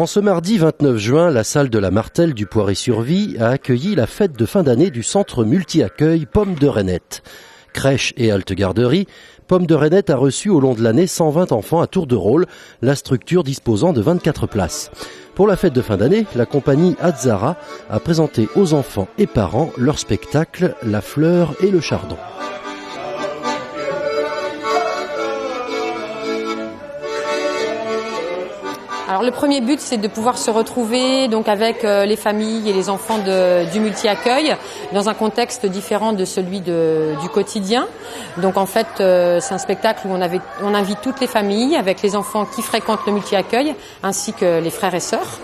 En ce mardi 29 juin, la salle de la Martelle du Poiré-sur-Vie a accueilli la fête de fin d'année du centre multi-accueil Pomme de Reinette. Crèche et halte garderie, Pomme de Reinette a reçu au long de l'année 120 enfants à tour de rôle, la structure disposant de 24 places. Pour la fête de fin d'année, la compagnie Azzara a présenté aux enfants et parents leur spectacle La Fleur et le Chardon. Alors le premier but, c'est de pouvoir se retrouver donc avec les familles et les enfants du multi-accueil dans un contexte différent de celui du quotidien. Donc en fait, c'est un spectacle où on invite toutes les familles avec les enfants qui fréquentent le multi-accueil ainsi que les frères et sœurs.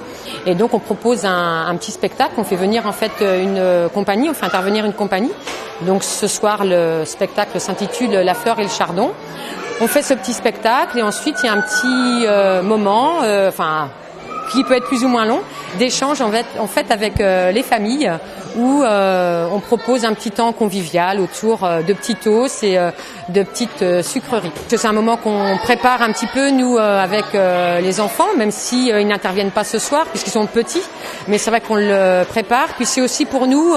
Et donc on propose un petit spectacle, on fait venir en fait une compagnie, on fait intervenir une compagnie. Donc ce soir, le spectacle s'intitule La Fleur et le Chardon. On fait ce petit spectacle et ensuite il y a un petit moment, qui peut être plus ou moins long, d'échange en fait avec les familles où on propose un petit temps convivial autour de petits toasts et de petites sucreries. C'est un moment qu'on prépare un petit peu nous avec les enfants, même si ils n'interviennent pas ce soir puisqu'ils sont petits, mais c'est vrai qu'on le prépare. Puis c'est aussi pour nous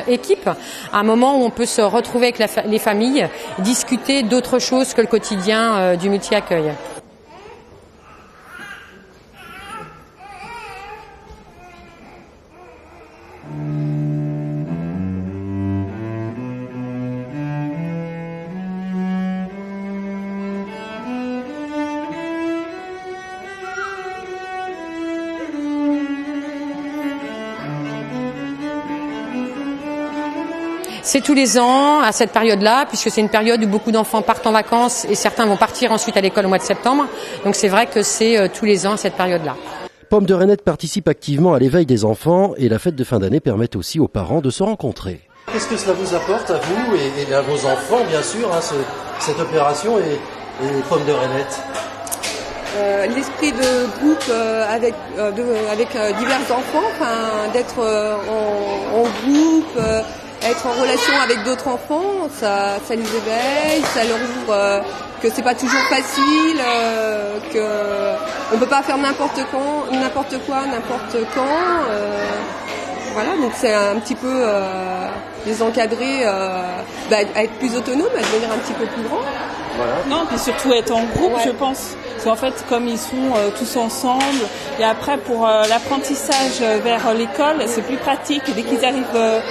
l'équipe un moment où on peut se retrouver avec les familles, discuter d'autres choses que le quotidien du multi-accueil. C'est tous les ans, à cette période-là, puisque c'est une période où beaucoup d'enfants partent en vacances et certains vont partir ensuite à l'école au mois de septembre. Donc c'est vrai que c'est tous les ans à cette période-là. Pomme de Reinette participe activement à l'éveil des enfants et la fête de fin d'année permet aussi aux parents de se rencontrer. Qu'est-ce que cela vous apporte à vous et à vos enfants, bien sûr, cette opération et Pomme de Reinette? L'esprit de groupe avec divers enfants, d'être en groupe, être en relation avec d'autres enfants, ça les éveille, ça leur ouvre que c'est pas toujours facile, que on peut pas faire n'importe quoi, n'importe quand. Voilà, donc c'est un petit peu les encadrer, à être plus autonomes, à devenir un petit peu plus grands. Voilà. Non, puis surtout être en groupe, je pense. Parce qu'en fait, comme ils sont tous ensemble, et après pour l'apprentissage vers l'école, c'est plus pratique. Dès qu'ils arrivent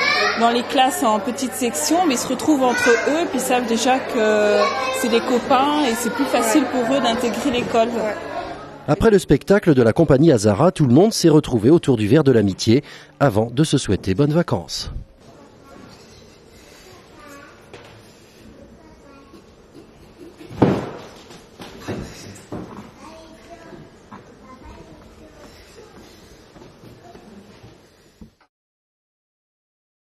dans les classes en petites sections, mais ils se retrouvent entre eux, puis ils savent déjà que c'est des copains et c'est plus facile pour eux d'intégrer l'école. Ouais. Après le spectacle de la compagnie Azzara, tout le monde s'est retrouvé autour du verre de l'amitié avant de se souhaiter bonnes vacances.